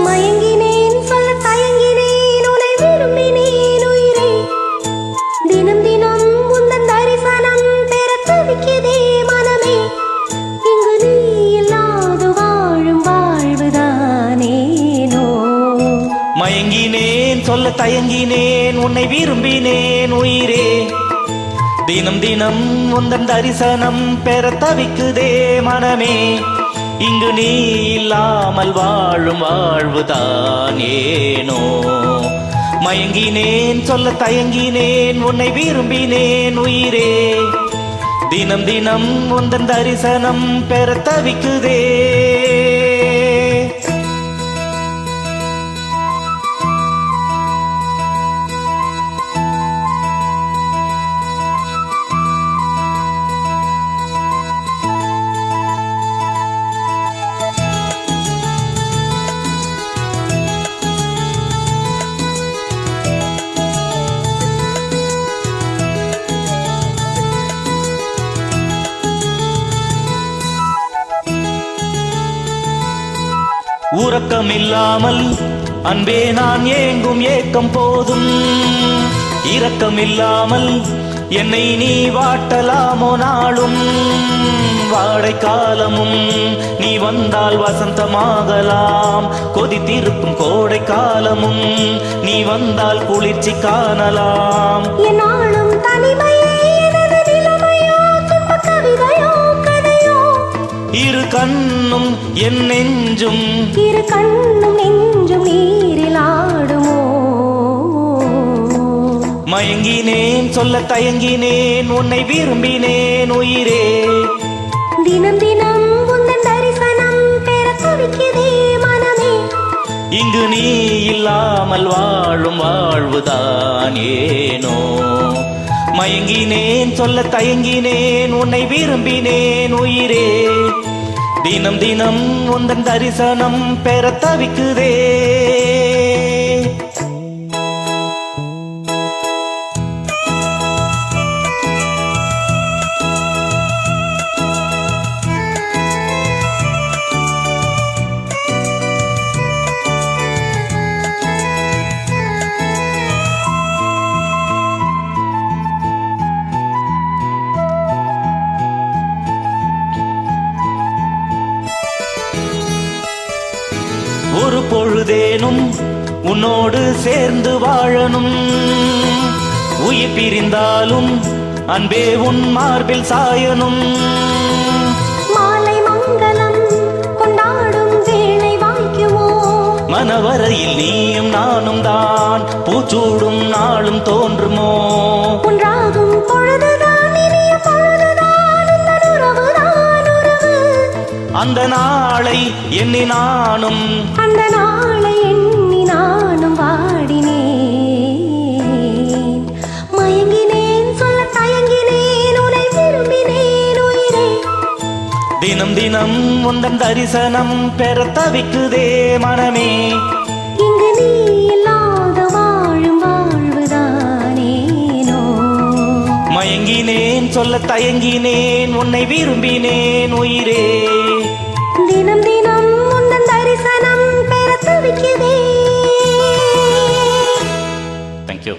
மயங்கினேன் சொல்ல தயங்கினேன் உன்னை விரும்பினேன் உயிரே தினம் தினம் உந்தன் தரிசனம் பெற தவிக்குதே மனமே இங்கு நீ இல்லாது வாழும் வாழ்வுதானேனோ மயங்கினேன் சொல்ல தயங்கினேன் உன்னை விரும்பினேன் உயிரே தினம் தினம் உந்தன் தரிசனம் பெற தவிக்குதே மனமே இங்கு நீ இல்லாமல் வாழும் வாழ்வுதான் ஏனோ மயங்கினேன் சொல்ல தயங்கினேன் உன்னை விரும்பினேன் உயிரே தினம் தினம் உந்தன் தரிசனம் பெற தவிக்குதே உறக்கமில்லாமல் அன்பே நான் ஏங்கும் ஏக்கம் போதும் இரக்கமில்லாமல் என்னை நீ வாட்டலாமோ நாளும் வாடை காலமும் நீ வந்தால் வசந்தமாகலாம் கொதித்திருக்கும் கோடை காலமும் நீ வந்தால் குளிர்ச்சி காணலாம் என்னாலும் தனிமையே எனது நிலைமையோ துன்ப கவிதையோ கதையோ இரு கண்ணும் என் நெஞ்சும் இரு கண்ணும் நெஞ்சும் நீரில் ஆடுமோ மயங்கினேன் சொல்ல தயங்கினேன் உன்னை விரும்பினேன் உயிரே தினம் தினம் உந்தன் தரிசனம் பெற தவிக்குதே மனமே இங்கு நீ இல்லாமல் வாழும் வாழ்வுதான் ஏனோ மயங்கினேன் சொல்ல தயங்கினேன் உன்னை விரும்பினேன் உயிரே தினம் தினம் உந்தன் தரிசனம் பெற தவிக்குதே ஒரு பொழுதேனும் உன்னோடு சேர்ந்து வாழணும் உயிர் பிரிந்தாலும் அன்பே உன் மார்பில் சாயணும் மாலை மங்களம் கொண்டாடும் வேளை வாய்க்குமோ மனவரையில் நீயும் நானும் தான் பூச்சூடும் நாளும் தோன்றுமோ ஒன்றாகும் பொழுதுதான் இனிய பொழுதுதான் உந்தன் உறவுதான் உறவு அந்த நாளை எண்ணி நானும் அந்த நாளை எண்ணி நானும் வாடினேன் மயங்கினேன் சொல்ல தயங்கினேன் உன்னை விரும்பினேன் உயிரே தினம் தினம் உந்தன் தரிசனம் பெற தவிக்குதே மனமே இங்கு நீ இல்லாத வாழும் வாழ்வுதானேனோ மயங்கினேன் சொல்ல தயங்கினேன் உன்னை விரும்பினேன் உயிரே தினம் தினம் உந்தன் தரிசனம் பெற தவிக்குதே தேங்க்யூ